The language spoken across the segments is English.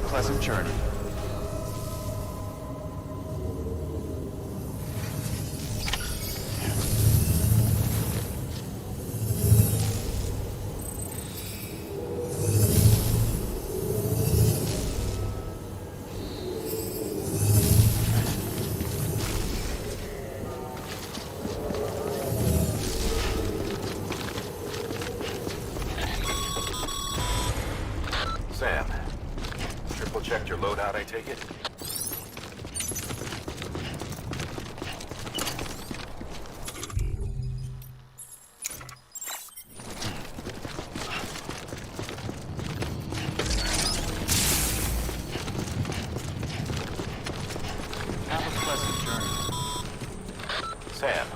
pleasant journey. Sam, triple checked your loadout, I take it? Have a pleasant journey. Sam,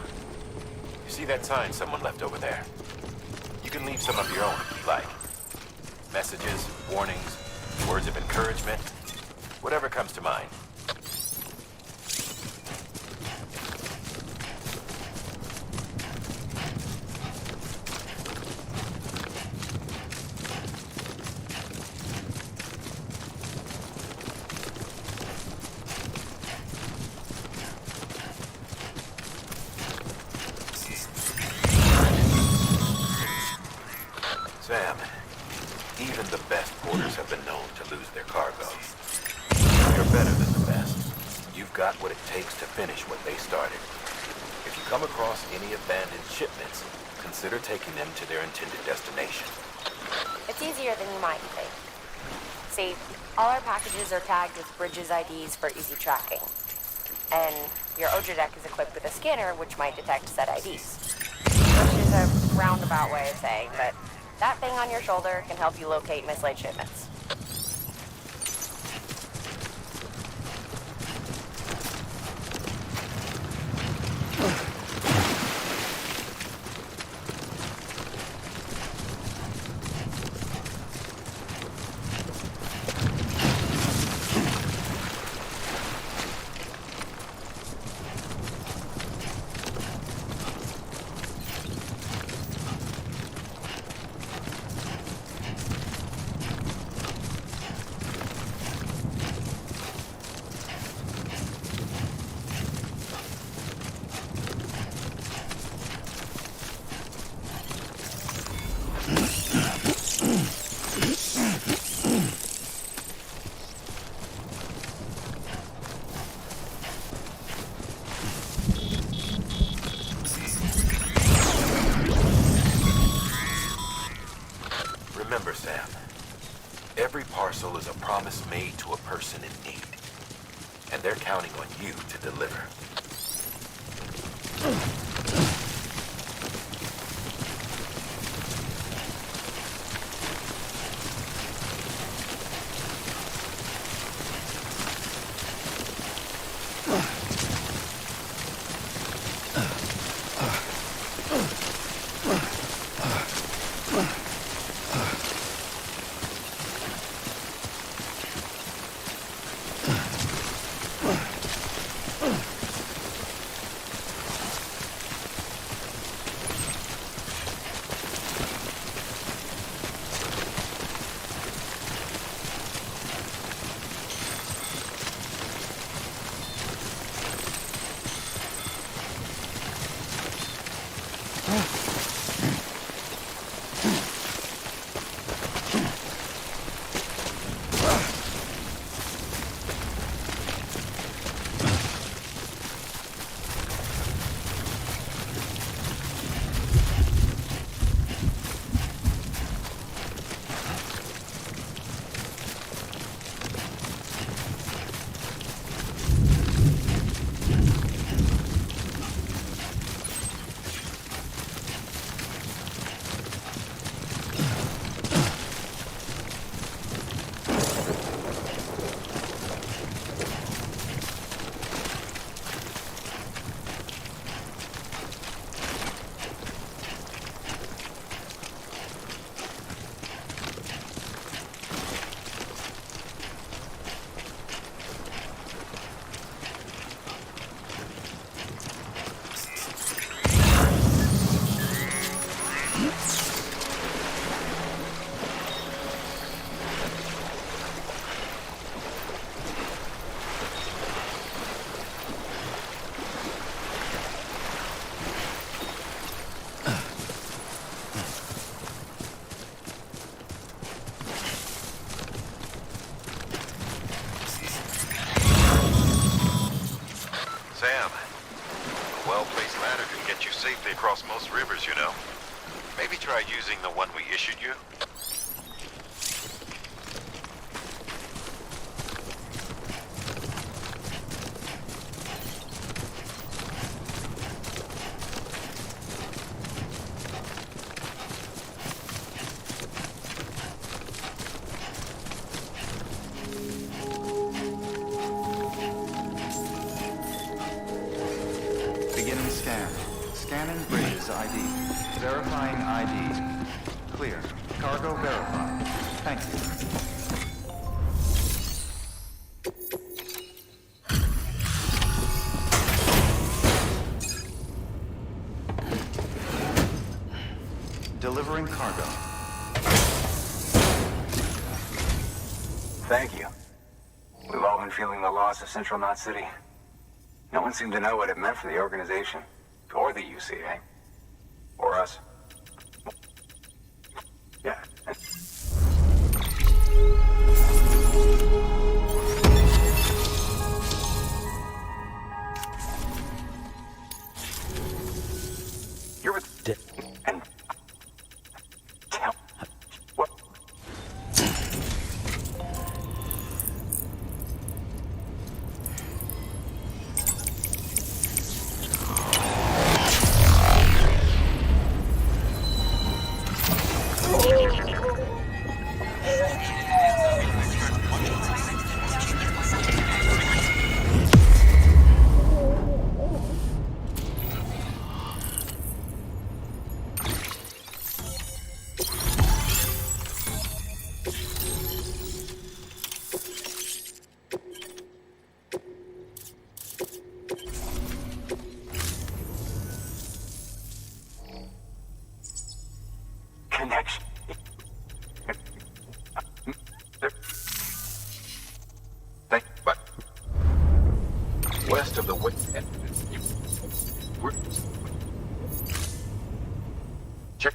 you see that sign someone left over there? You can leave some of your own if you like. Messages, warnings, words of encouragement, whatever comes to mind. Sam, even the best porters have been known to lose their cargo. You're better than the best. You've got what it takes to finish what they started. If you come across any abandoned shipments, consider taking them to their intended destination. It's easier than you might think. See, all our packages are tagged with Bridges IDs for easy tracking. And your Odra deck is equipped with a scanner which might detect said IDs. Which is a roundabout way of saying that that thing on your shoulder can help you locate mislaid shipments. Remember, Sam, every parcel is a promise made to a person in need. And they're counting on you to deliver. safely across most rivers, you know. Maybe try using the one we issued you. Beginning scan. Scanning bridges ID. Verifying ID. Clear. Cargo verified. Thank you. Delivering cargo. Thank you. We've all been feeling the loss of Central Knot City. No one seemed to know what it meant for the organization, or the UCA, or us. Yeah. You're with and tell what? Connection. But west of the check.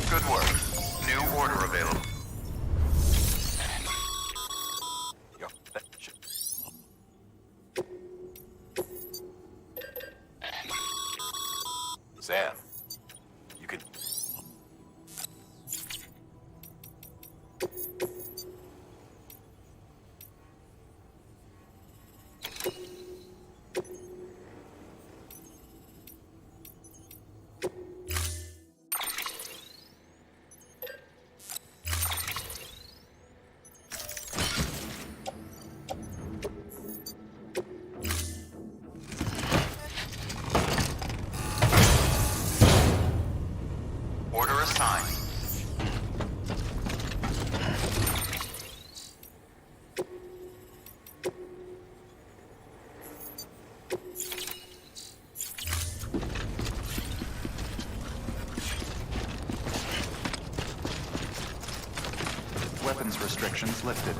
Good work. New order available. Yo, that shit. Sam, you can. Order assigned. Weapons restrictions lifted.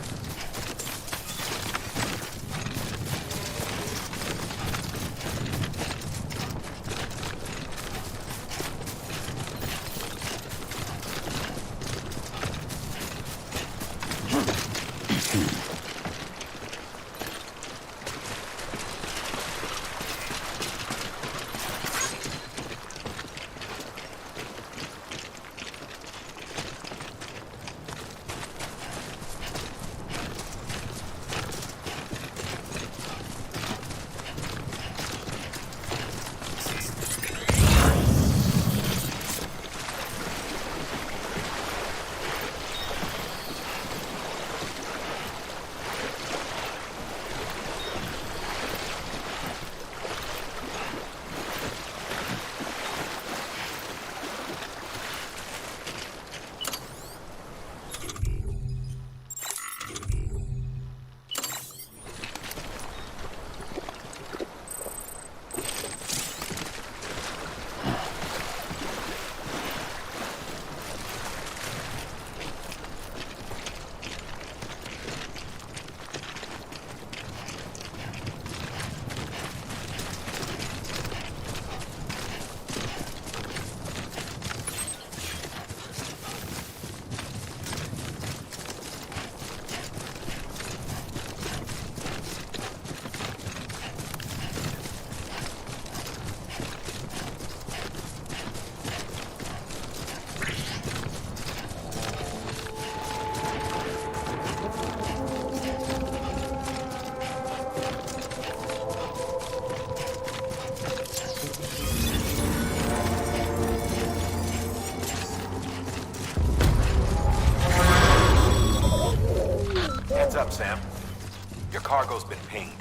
Sam. Your cargo's been pinged.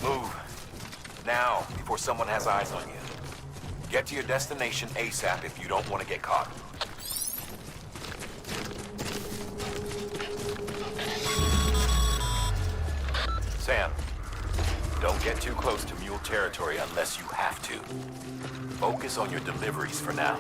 Move. Now, before someone has eyes on you. Get to your destination ASAP if you don't want to get caught. Sam, don't get too close to mule territory unless you have to. Focus on your deliveries for now.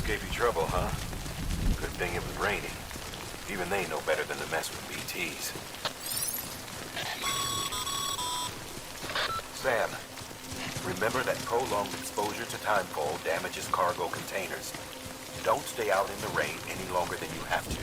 Gave you trouble, huh? Good thing it was raining. Even they know better than to mess with BTs. Sam, remember that prolonged exposure to timefall damages cargo containers. Don't stay out in the rain any longer than you have to.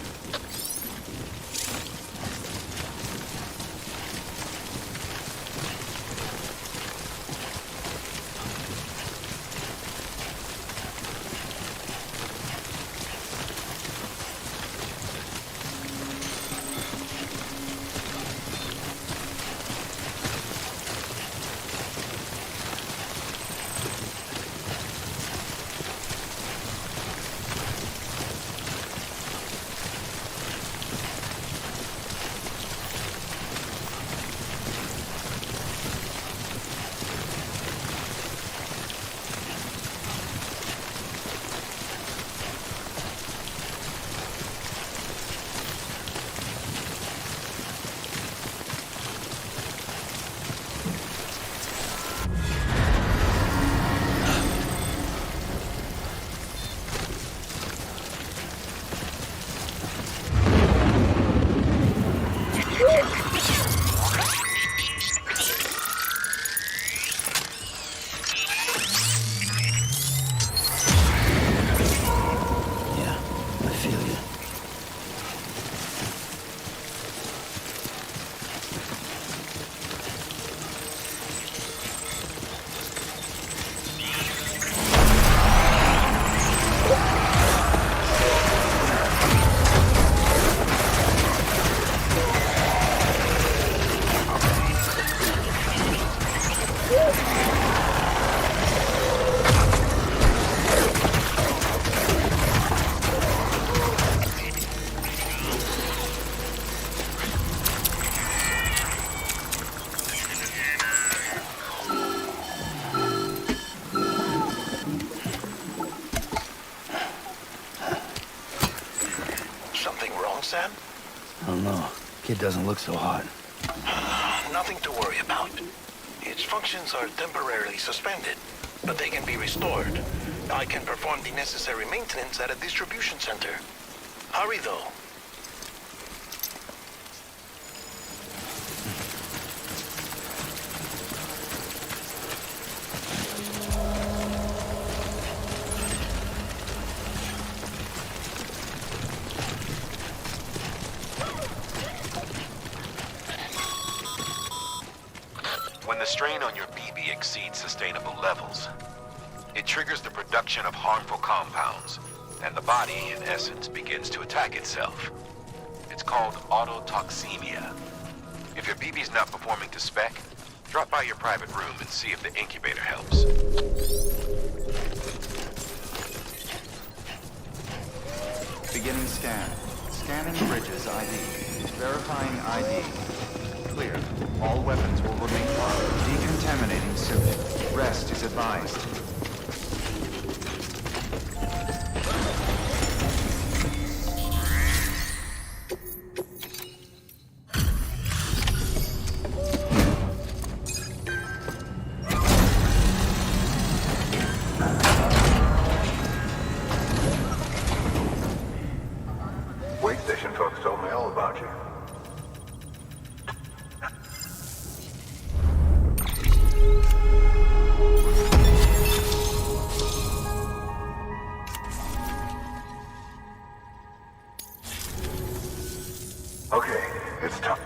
Sam? I don't know. Kid doesn't look so hot. Nothing to worry about. Its functions are temporarily suspended, but they can be restored. I can perform the necessary maintenance at a distribution center. Hurry, though. When the strain on your BB exceeds sustainable levels, it triggers the production of harmful compounds, and the body, in essence, begins to attack itself. It's called autotoxemia. If your BB's not performing to spec, drop by your private room and see if the incubator helps. Beginning scan. Scanning bridges ID. Verifying ID. Clear. All weapons will remain armed. Decontaminating soon. Rest is advised. Wait station folks told me all about you. Okay, it's tough.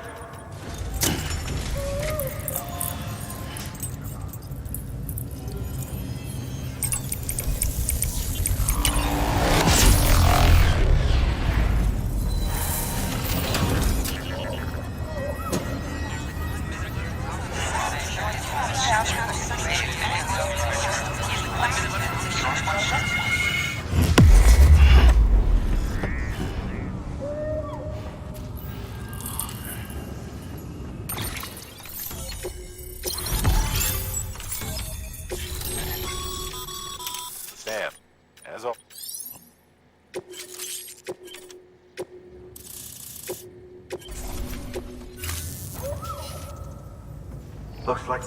Sam, as always. Looks like...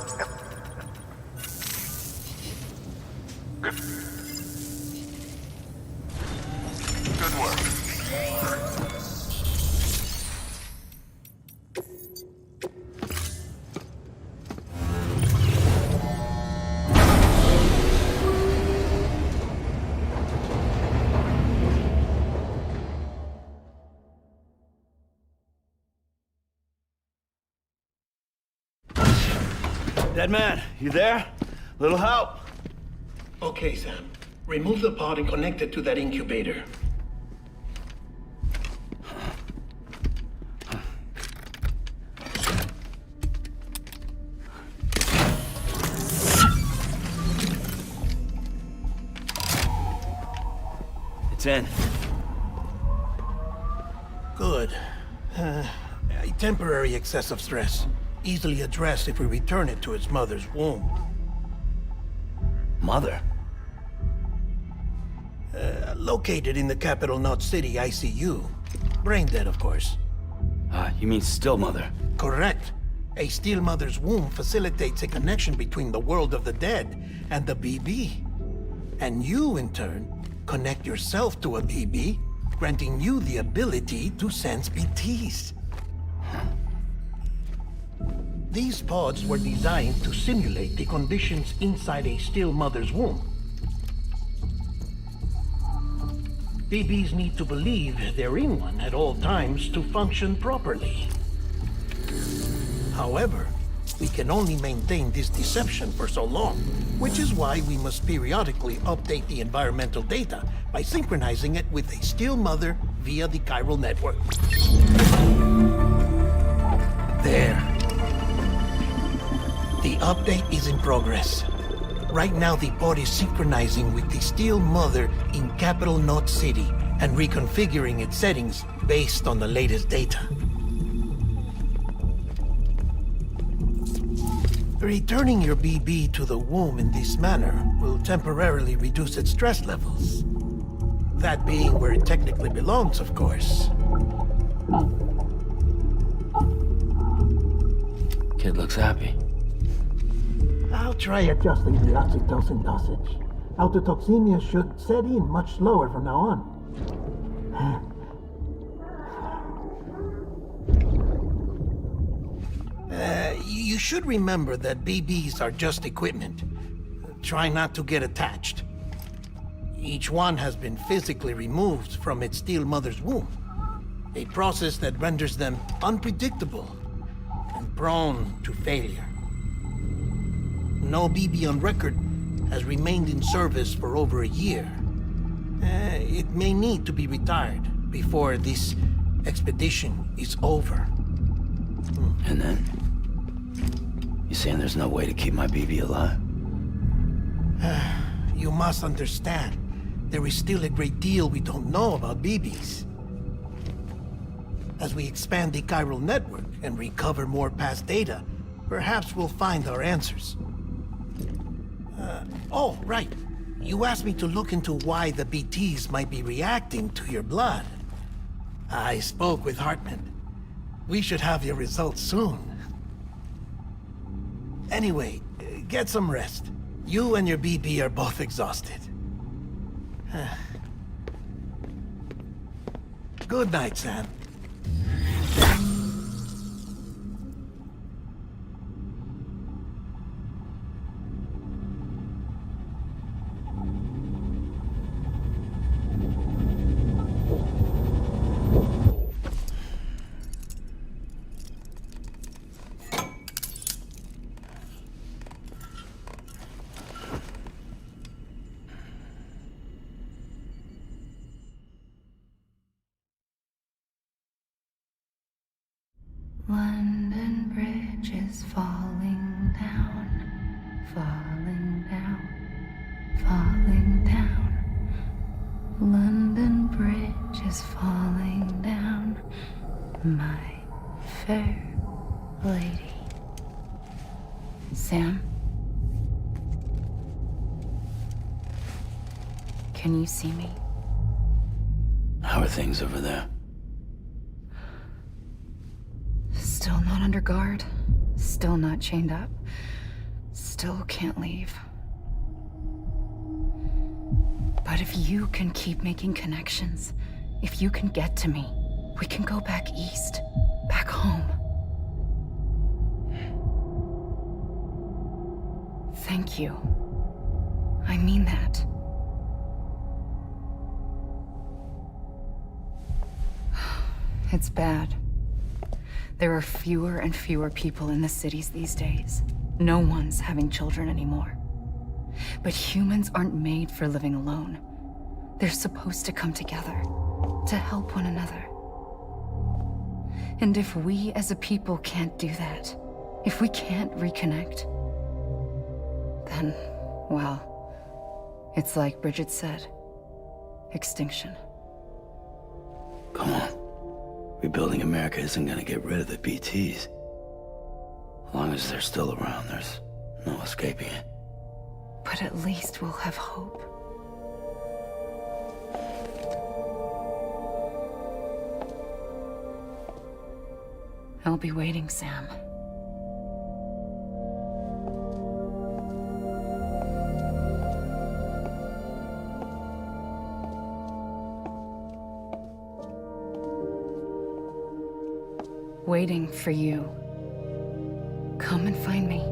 Good. Good work. Dead man, you there? Little help? Okay, Sam. Remove the pod and connect it to that incubator. It's in. Good. A temporary excessive stress. Easily addressed if we return it to its mother's womb. Mother? Located in the capital Knot City ICU. Brain dead, of course. You mean still mother? Correct. A still mother's womb facilitates a connection between the world of the dead and the BB. And you, in turn, connect yourself to a BB, granting you the ability to sense BTs. These pods were designed to simulate the conditions inside a still mother's womb. BBs need to believe they're in one at all times to function properly. However, we can only maintain this deception for so long, which is why we must periodically update the environmental data by synchronizing it with a still mother via the chiral network. There. The update is in progress. Right now, the pod is synchronizing with the Steel Mother in Capital Knot City and reconfiguring its settings based on the latest data. Returning your BB to the womb in this manner will temporarily reduce its stress levels. That being where it technically belongs, of course. Kid looks happy. I'll try adjusting the oxytocin dosage. Autotoxemia should set in much slower from now on. You should remember that BBs are just equipment. Try not to get attached. Each one has been physically removed from its steel mother's womb. A process that renders them unpredictable and prone to failure. No BB on record has remained in service for over a year. It may need to be retired before this expedition is over. And then? You saying there's no way to keep my BB alive? You must understand, there is still a great deal we don't know about BBs. As we expand the chiral network and recover more past data, perhaps we'll find our answers. Oh, right. You asked me to look into why the BTs might be reacting to your blood. I spoke with Hartman. We should have your results soon. Anyway, get some rest. You and your BB are both exhausted. Good night, Sam. London Bridge is falling down, falling down, falling down. London Bridge is falling down, my fair lady. Sam? Can you see me? How are things over there? Still not under guard. Still not chained up. Still can't leave. But if you can keep making connections, if you can get to me, we can go back east, back home. Thank you. I mean that. It's bad. There are fewer and fewer people in the cities these days. No one's having children anymore. But humans aren't made for living alone. They're supposed to come together, to help one another. And if we as a people can't do that, if we can't reconnect, then, well, it's like Bridget said, extinction. Come on. Rebuilding America isn't gonna get rid of the BTs. As long as they're still around, there's no escaping it. But at least we'll have hope. I'll be waiting, Sam. Waiting for you. Come and find me.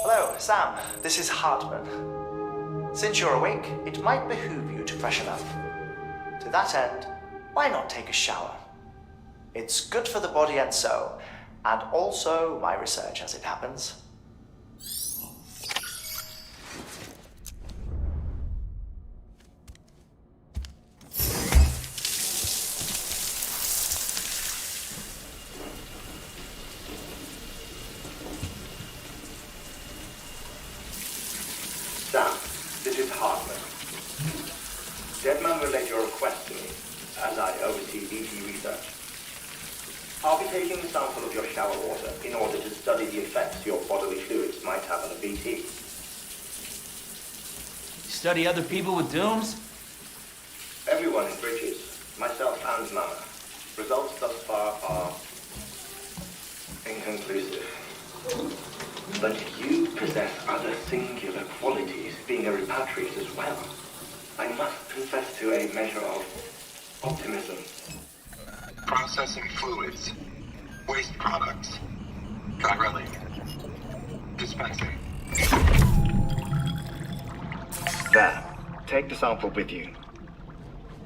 Hello, Sam. This is Hartman. Since you're awake, it might behoove you to freshen up. To that end, why not take a shower? It's good for the body and soul, and also my research as it happens. Sam, this is Hartman. Deadman relayed your request to me, as I oversee BT research. I'll be taking a sample of your shower water in order to study the effects your bodily fluids might have on a BT. Study other people with dooms? Everyone in Bridges, myself and Mama. Results thus far are inconclusive. But you possess other singular qualities, being a repatriate as well. I must confess to a measure of optimism. Processing fluids. Waste products. Drilling. Dispensing. There. Take the sample with you.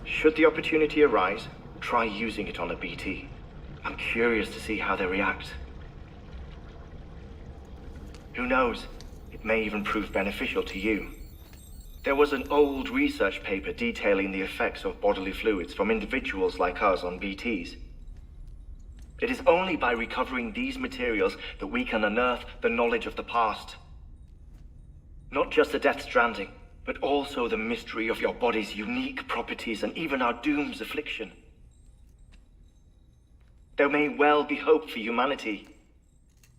Should the opportunity arise, try using it on a BT. I'm curious to see how they react. Who knows? It may even prove beneficial to you. There was an old research paper detailing the effects of bodily fluids from individuals like us on BTs. It is only by recovering these materials that we can unearth the knowledge of the past. Not just the Death Stranding, but also the mystery of your body's unique properties and even our doom's affliction. There may well be hope for humanity.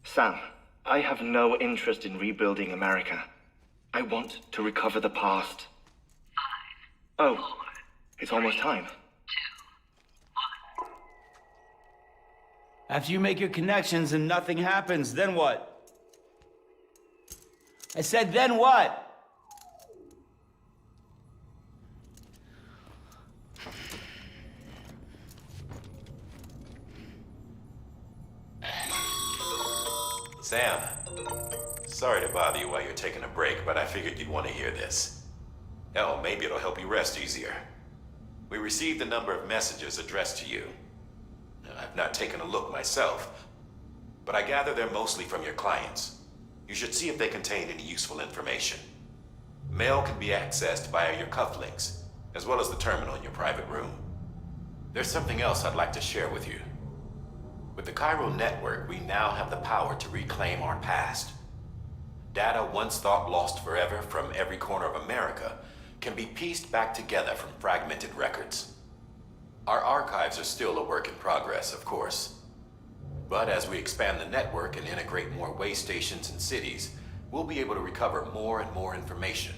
Sam, I have no interest in rebuilding America. I want to recover the past. 5, 4, oh, it's almost time. 2, 1. After you make your connections and nothing happens, then what? I said, then what? Sam, sorry to bother you while you're taking a break, but I figured you'd want to hear this. Hell, maybe it'll help you rest easier. We received a number of messages addressed to you. I've not taken a look myself, but I gather they're mostly from your clients. You should see if they contain any useful information. Mail can be accessed via your cufflinks, as well as the terminal in your private room. There's something else I'd like to share with you. With the Chiral network, we now have the power to reclaim our past. Data once thought lost forever from every corner of America can be pieced back together from fragmented records. Our archives are still a work in progress, of course. But as we expand the network and integrate more way stations and cities, we'll be able to recover more and more information,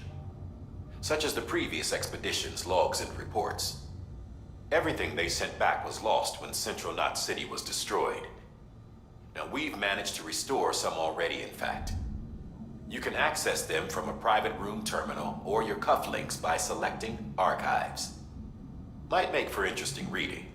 such as the previous expedition's logs and reports. Everything they sent back was lost when Central Knot City was destroyed. Now we've managed to restore some already, in fact. You can access them from a private room terminal or your cufflinks by selecting Archives. Might make for interesting reading.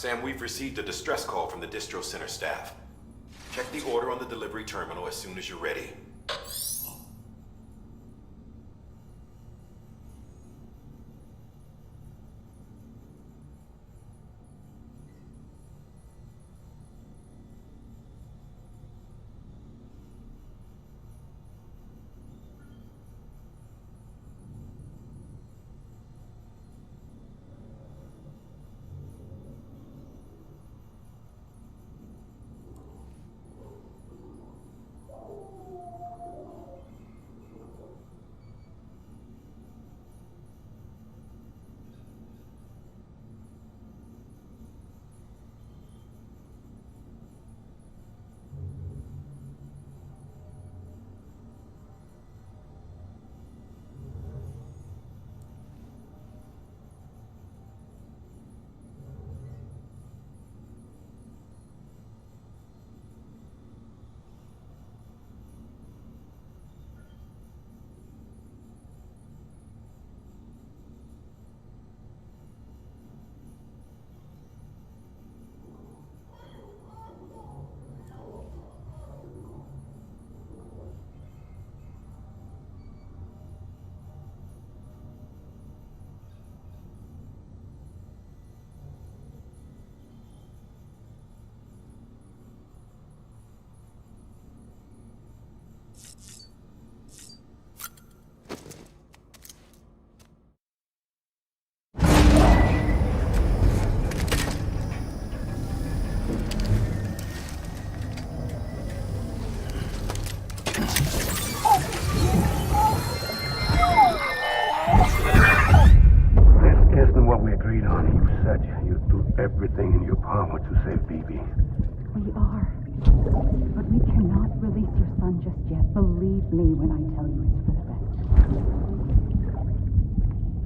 Sam, we've received a distress call from the distro center staff. Check the order on the delivery terminal as soon as you're ready. said you'd do everything in your power to save Bibi. We are. But we cannot release your son just yet. Believe me when I tell you it's for the best.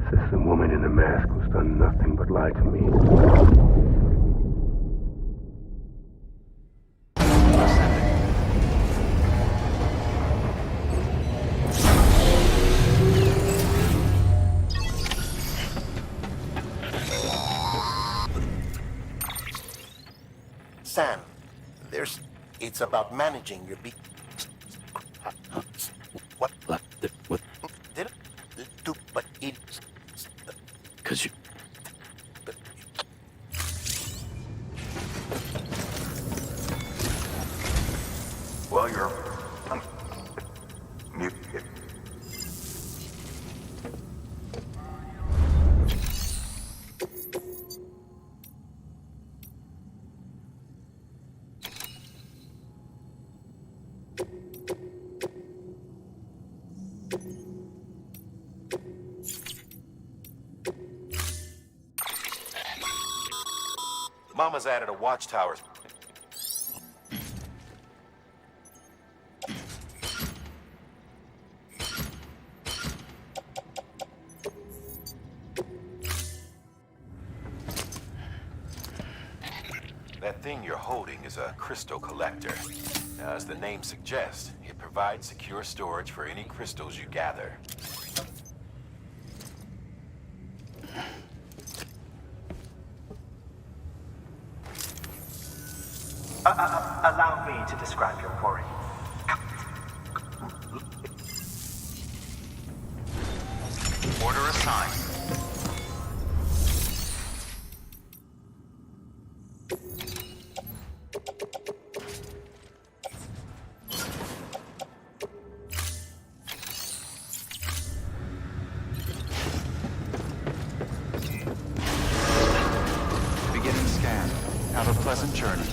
Says the woman in the mask who's done nothing but lie to me. Sam, it's about managing your What? What? Did do, but it. Cause you... Well, you're... mute. Mama's added a watchtower. That thing you're holding is a crystal collector. Now, as the name suggests, it provides secure storage for any crystals you gather. Allow me to describe your quarry. Order assigned. Beginning scan. Have a pleasant journey.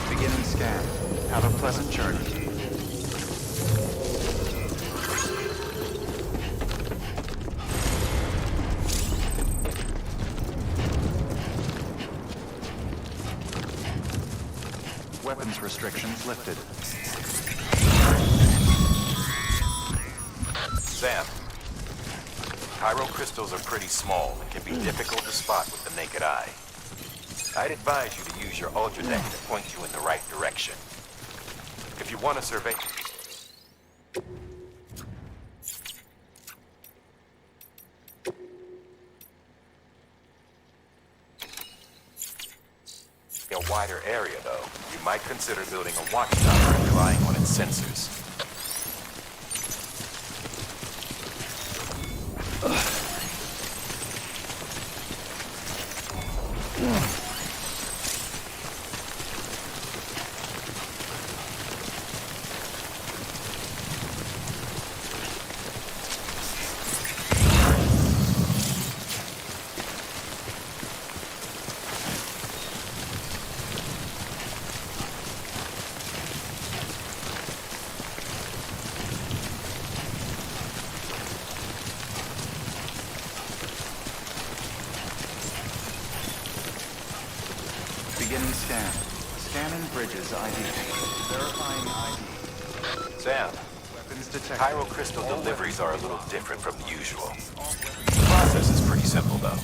Beginning scan. Have a pleasant journey. Weapons restrictions lifted. Sam, Pyro crystals are pretty small and can be difficult to spot with the naked eye. I'd advise you to use your Ultra Deck to point you in the right direction. If you want to survey... a wider area, though, you might consider building a watchtower and relying on its sensors. Beginning scan. Scanning bridges ID. Verifying ID. Sam, Weapons detected. Pyro crystal deliveries are a little different from the usual. The process is pretty simple, though.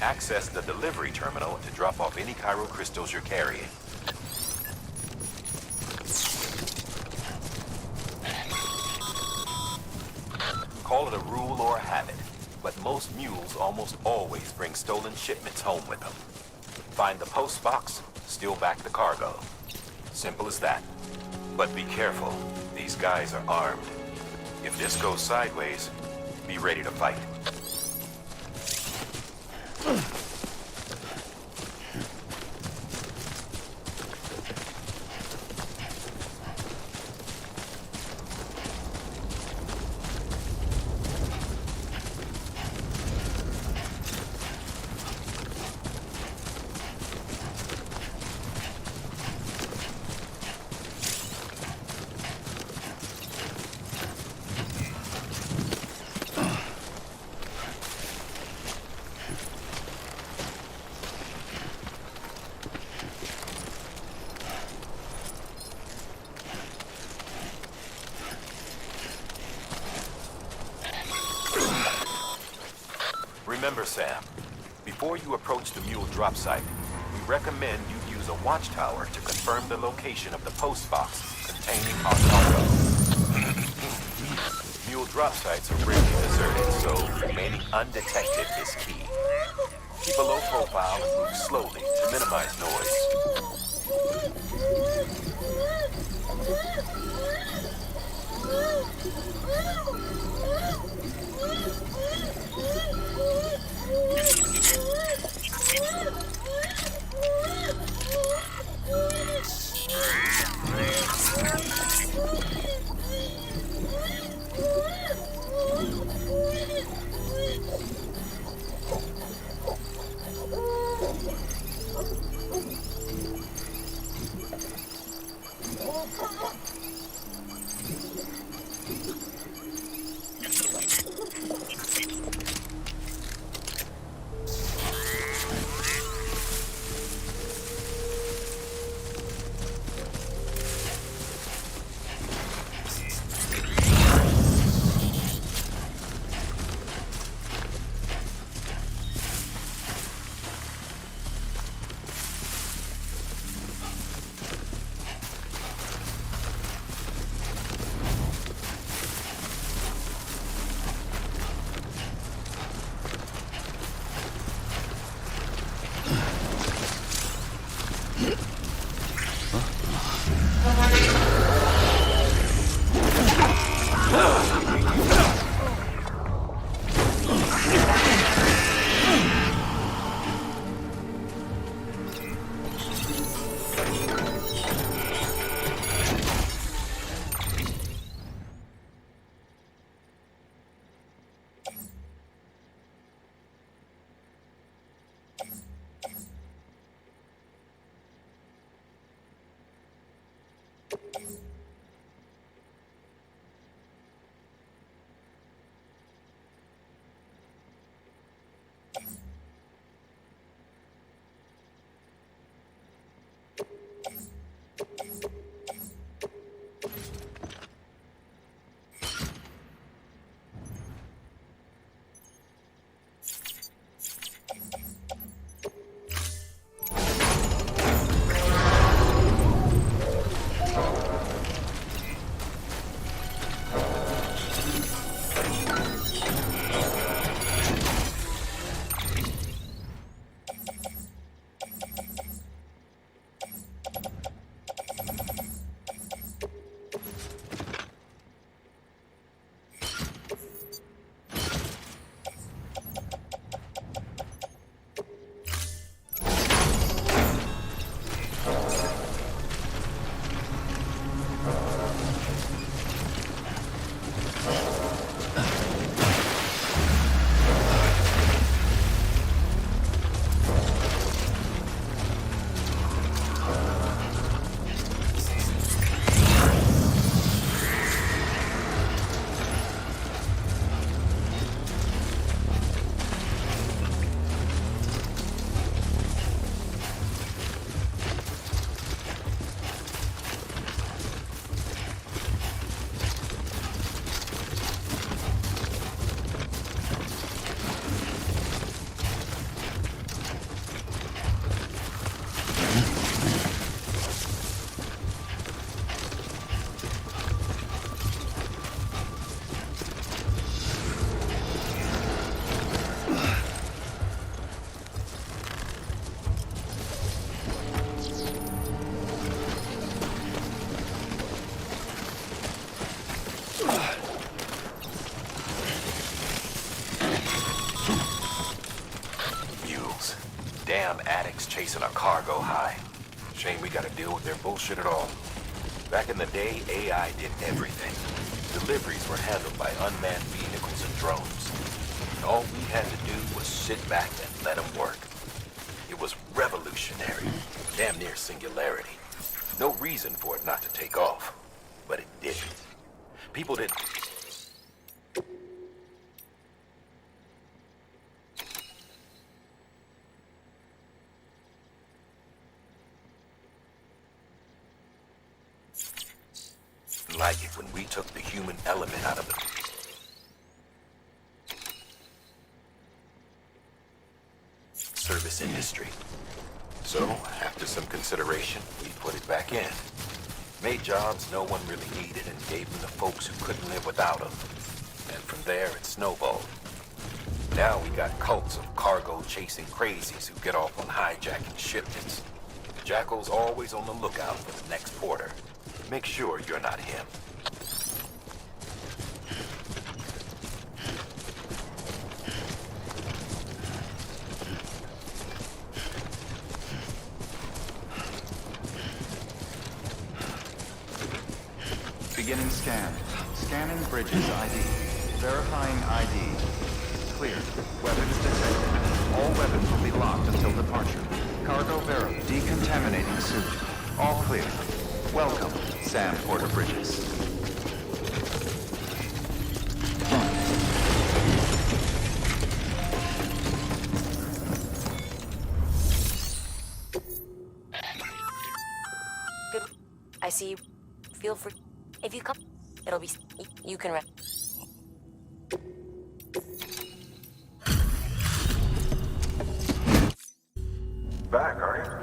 Access the delivery terminal to drop off any Pyro crystals you're carrying. Call it a rule or a habit, but most mules almost always bring stolen shipments home with them. Find the post box, steal back the cargo. Simple as that. But be careful. These guys are armed. If this goes sideways, be ready to fight. Remember, Sam, before you approach the mule drop site, we recommend you use a watchtower to confirm the location of the post box containing our cargo. Mule drop sites are rarely deserted, so remaining undetected is key. Keep a low profile and move slowly to minimize noise. damn addicts chasing our cargo high. Shame we gotta deal with their bullshit at all. Back in the day, AI did everything. Deliveries were handled by unmanned vehicles and drones. And all we had to do was sit back and let them work. It was revolutionary, damn near singularity. No reason for it not to take off, but it didn't. People didn't... like it when we took the human element out of the service industry. So, after some consideration, we put it back in. Made jobs no one really needed and gave them to folks who couldn't live without them. And from there, it snowballed. Now we got cults of cargo-chasing crazies who get off on hijacking shipments. Jackal's always on the lookout for the next porter. Make sure you're not him. Beginning scan. Scanning bridges ID. Verifying ID. Clear. Weapons detected. All weapons will be locked until departure. Cargo verified. Decontaminating suit. All clear. Welcome, Sam Porter Bridges. Good. I see you. Feel free. If you come, it'll be... You can... Back, are you?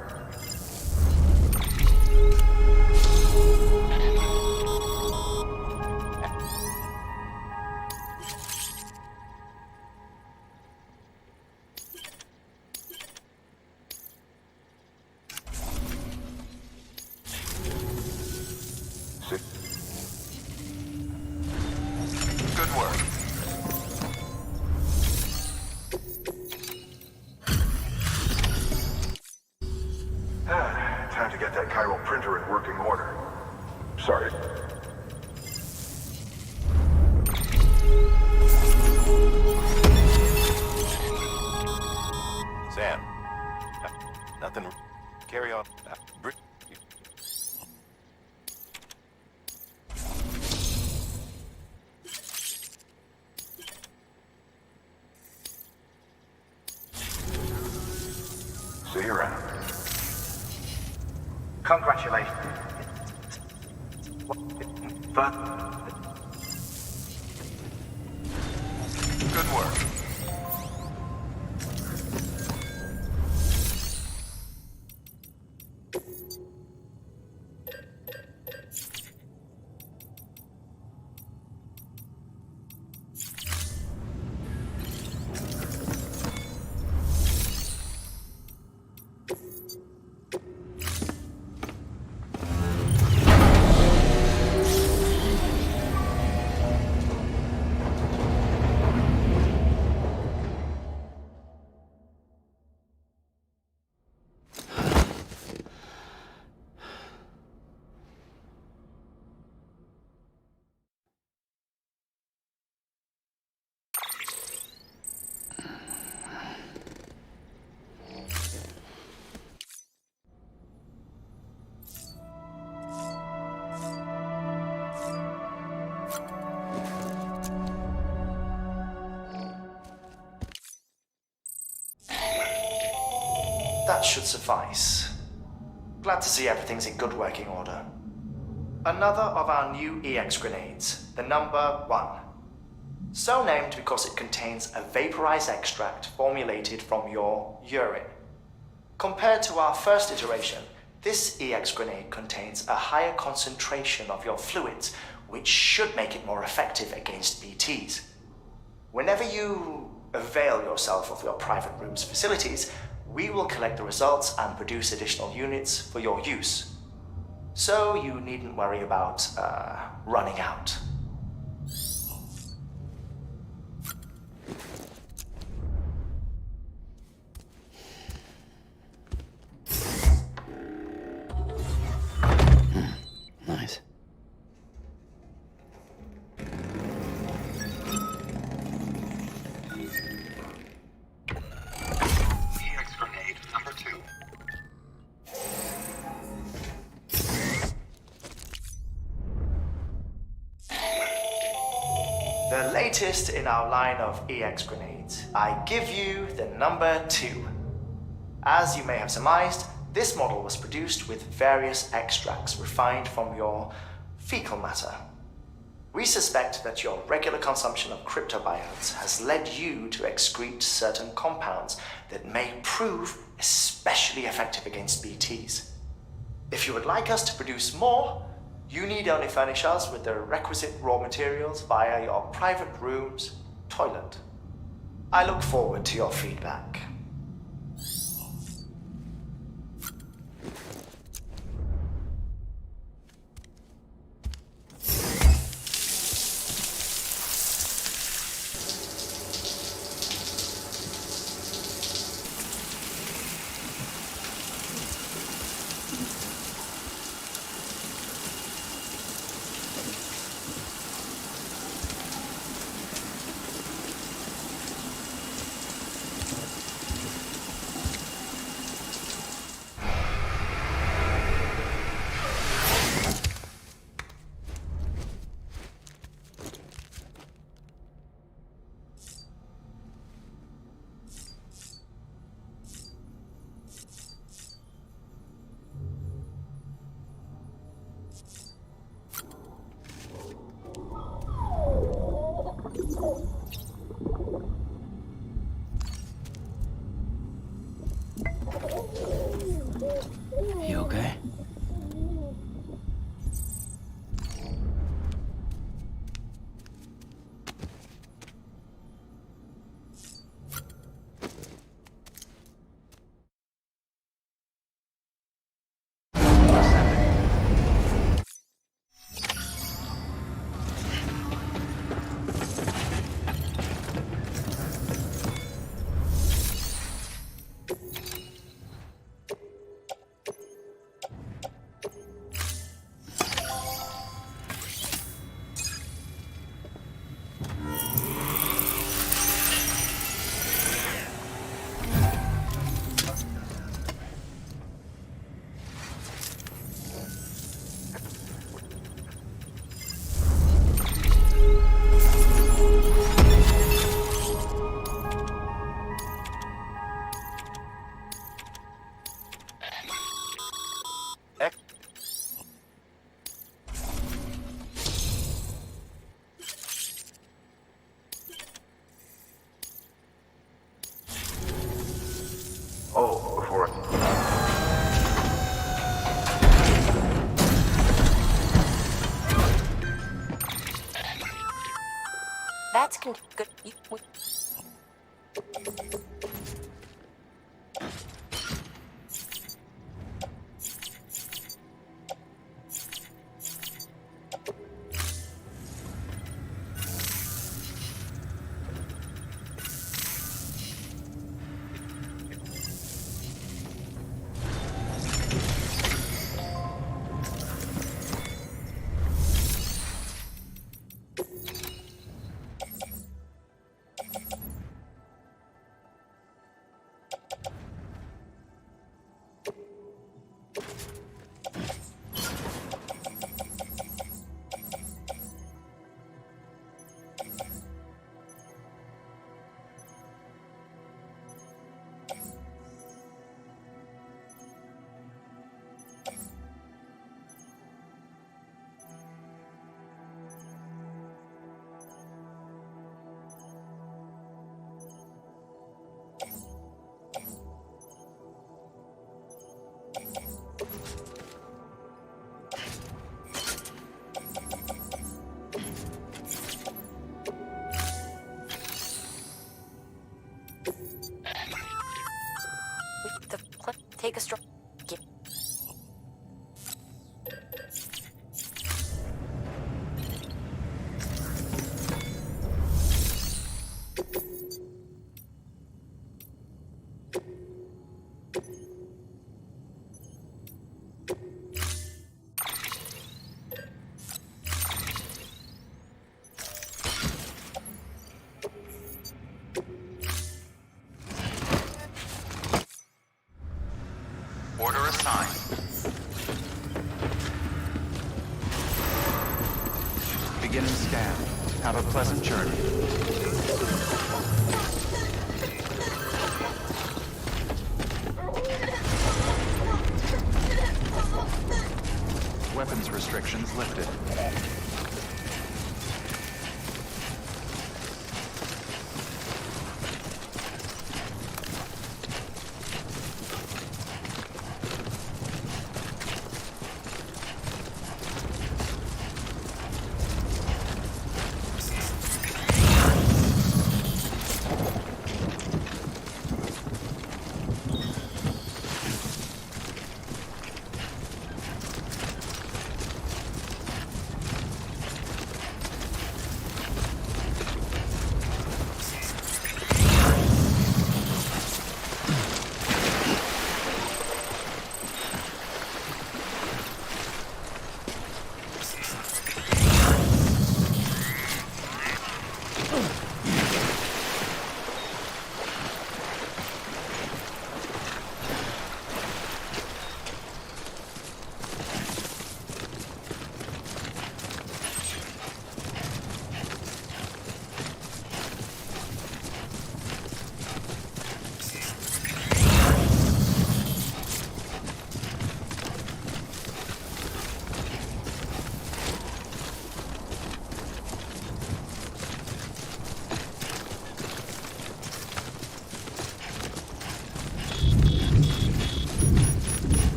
Good work. Time to get that chiral printer in working order. Sorry. Sam. Nothing. Carry on. See you around. Congratulations. But Good work. that should suffice. Glad to see everything's in good working order. Another of our new EX grenades, the number 1. So named because it contains a vaporized extract formulated from your urine. Compared to our first iteration, this EX grenade contains a higher concentration of your fluids, which should make it more effective against BTs. Whenever you avail yourself of your private room's facilities, we will collect the results and produce additional units for your use. So you needn't worry about running out. latest in our line of EX grenades. I give you the number 2. As you may have surmised, this model was produced with various extracts refined from your fecal matter. We suspect that your regular consumption of cryptobiotes has led you to excrete certain compounds that may prove especially effective against BTs. If you would like us to produce more, you need only furnish us with the requisite raw materials via your private room's toilet. I look forward to your feedback. You okay? Oh, before... That's good. Take a stroll. Have a pleasant journey. Weapons restrictions lifted.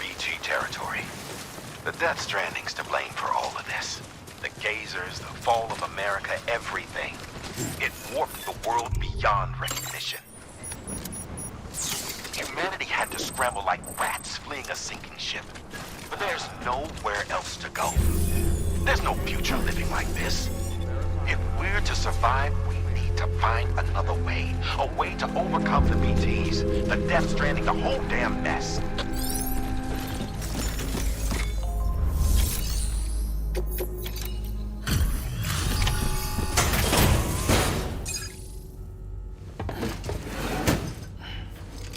BT territory. The Death Stranding's to blame for all of this. The gazers, the fall of America, everything. It warped the world beyond recognition. Humanity had to scramble like rats fleeing a sinking ship. But there's nowhere else to go. There's no future living like this. If we're to survive, we need to find another way. A way to overcome the BTs, the Death Stranding, the whole damn mess.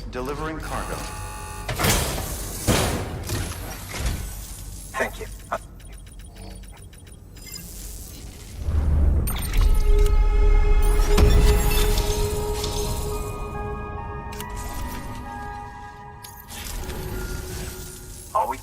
Delivering cargo. Thank you. Are we?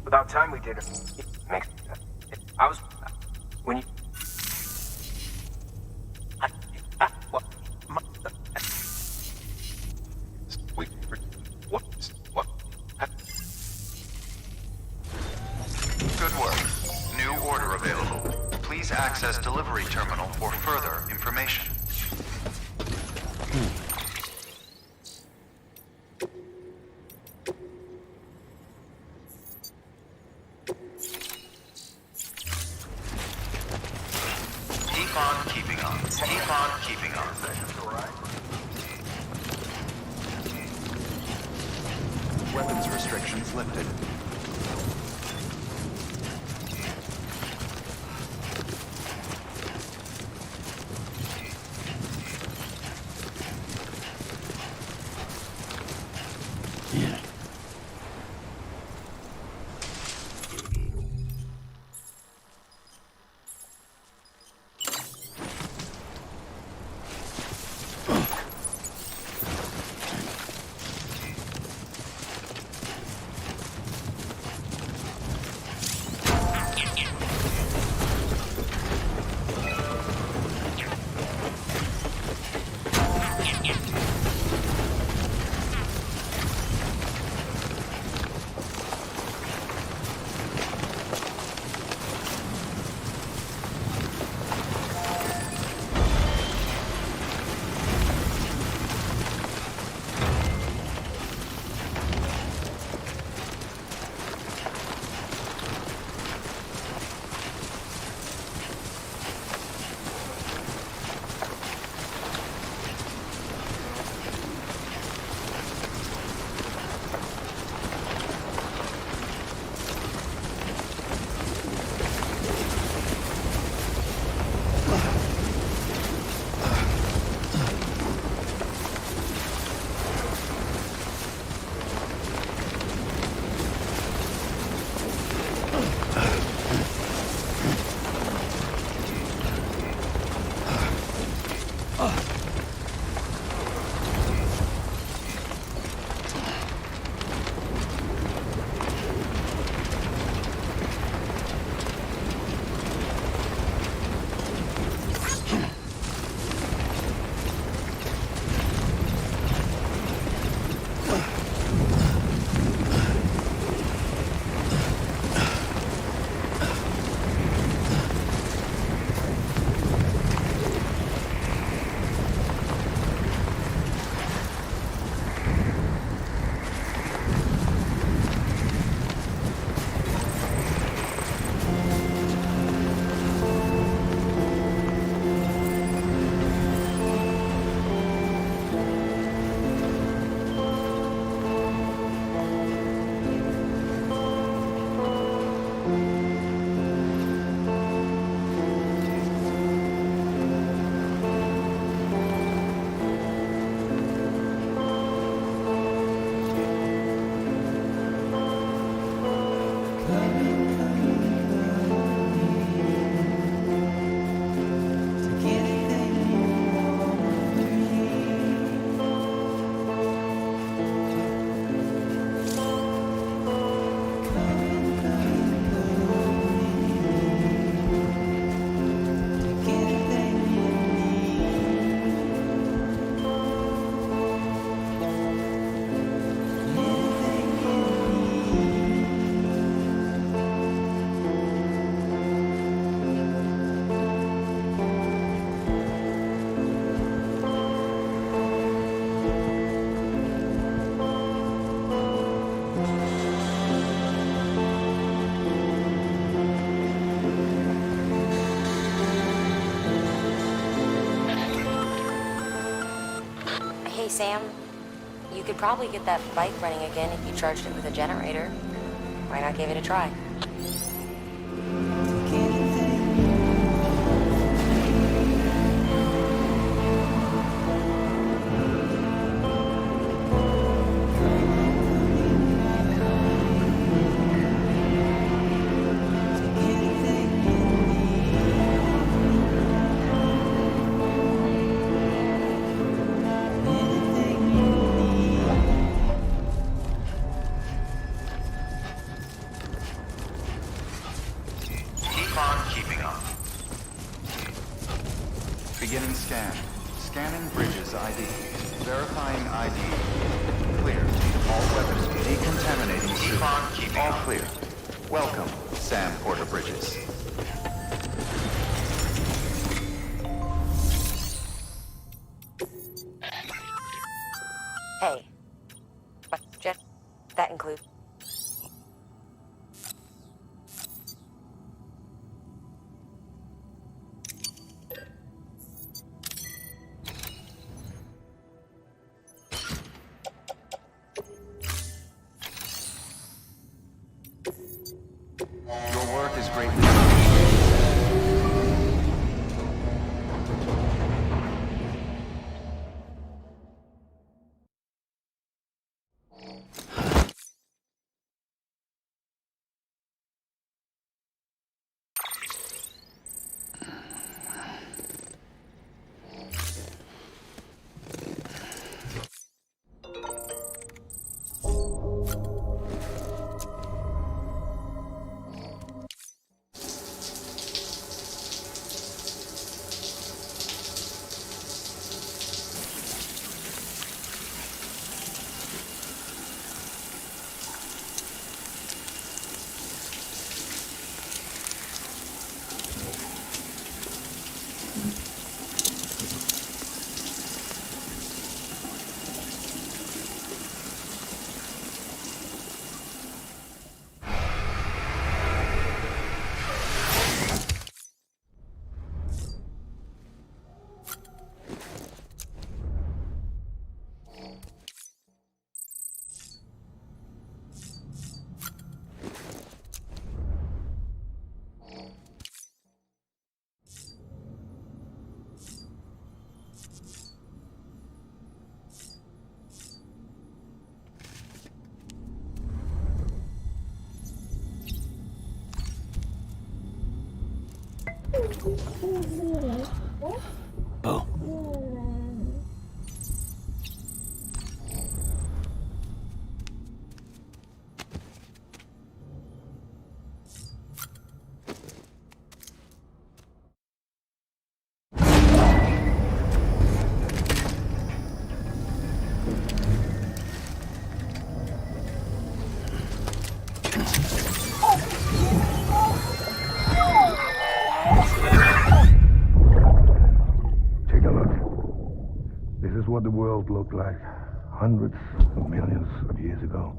About time we did it. Makes. I was. When you. What? What? Good work. New order available. Please access delivery terminal for further information. Keep on keeping on. Keep on keeping on. Weapons restrictions lifted. Yeah. Sam, you could probably get that bike running again if you charged it with a generator. Why not give it a try? Beginning scan. Scanning bridges ID. Verifying ID. Clear. All weapons decontaminating suit. All clear. Welcome, Sam Porter Bridges. Hey. Jet, that includes... Your work is greatly appreciated. Oh. Take a look. This is what the world looked like hundreds of millions of years ago.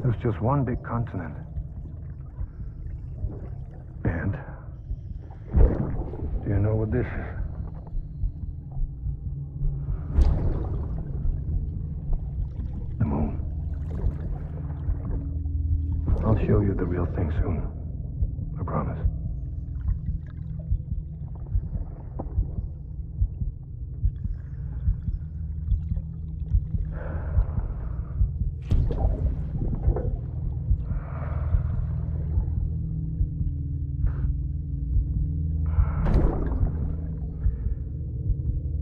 It was just one big continent. And do you know what this is? The moon. I'll show you the real thing soon. I promise.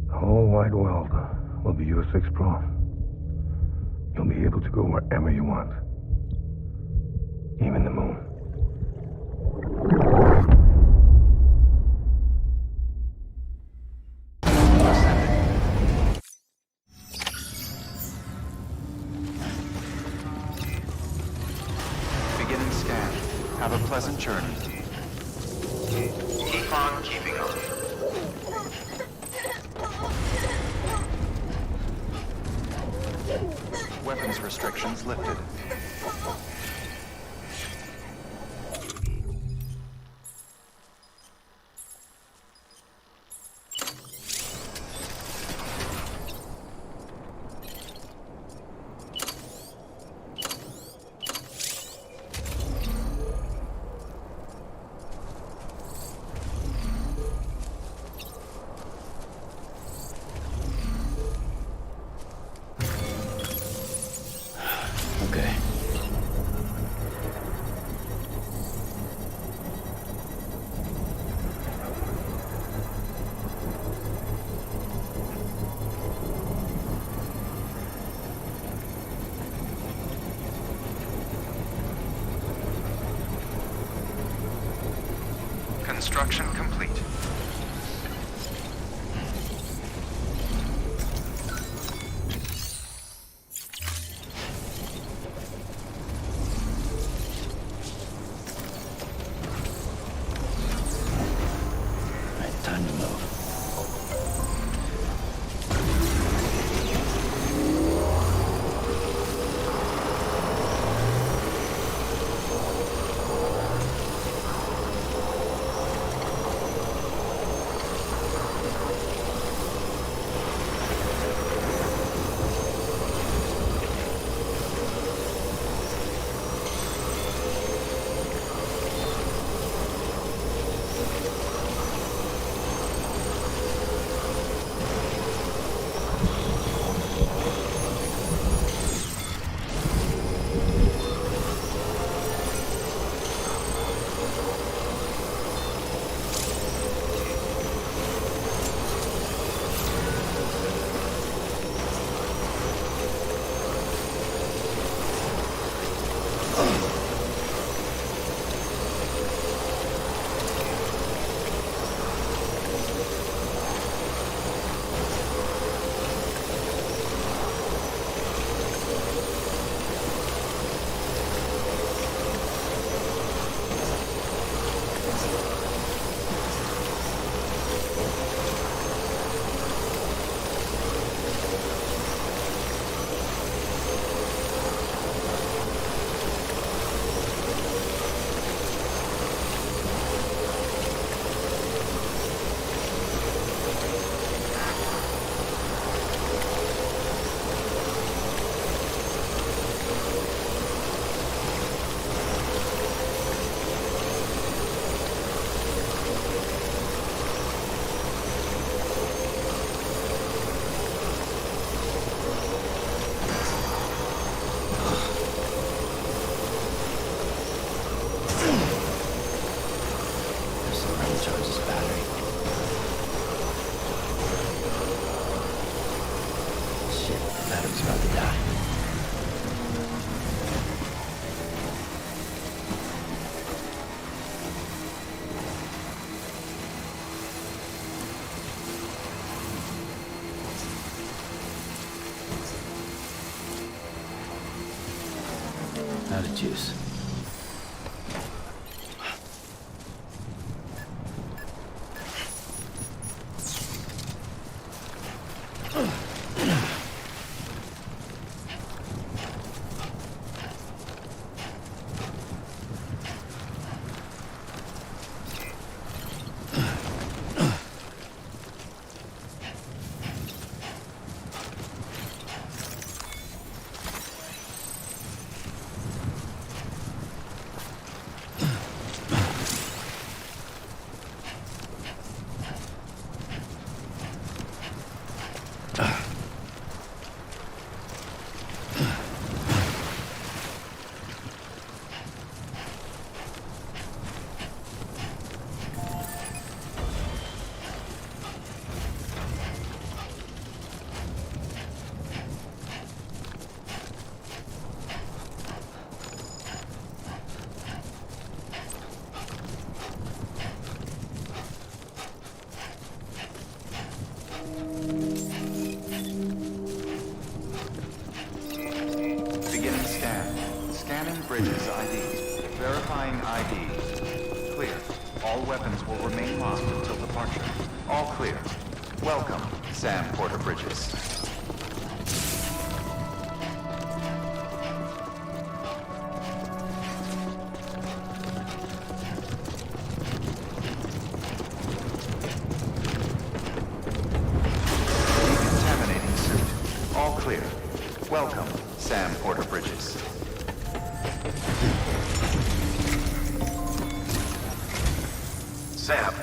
The whole wide world will be yours to explore. You'll be able to go wherever you want. Even the moon. Beginning scan. Have a pleasant journey. Keep on keeping on. Weapons restrictions lifted. Construction complete. Right, time to move. Out of juice. Beginning scan. Scanning bridges ID. Verifying ID. Clear. All weapons will remain locked until departure. All clear. Welcome, Sam Porter Bridges. Decontaminating suit. All clear. Welcome, Sam Porter Bridges. Sam.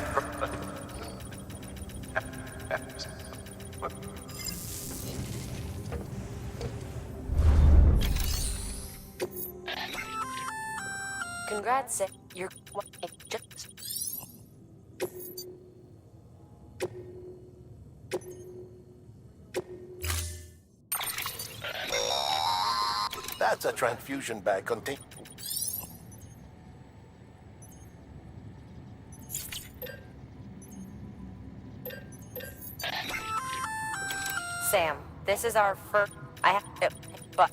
Congrats, Sam. You're just... That's a transfusion bag containing... This is our first... I have to... But...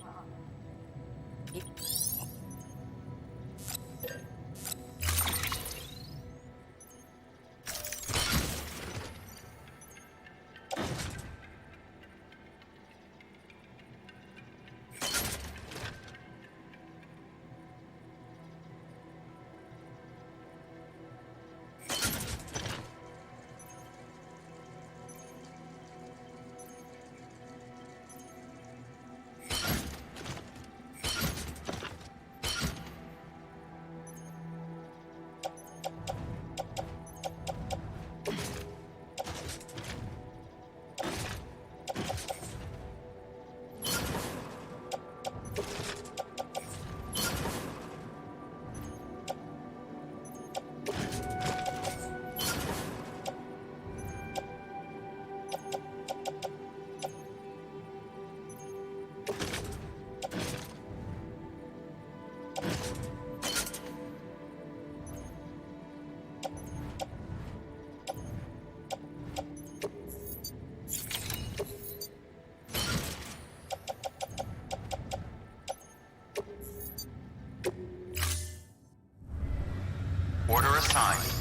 Order assigned.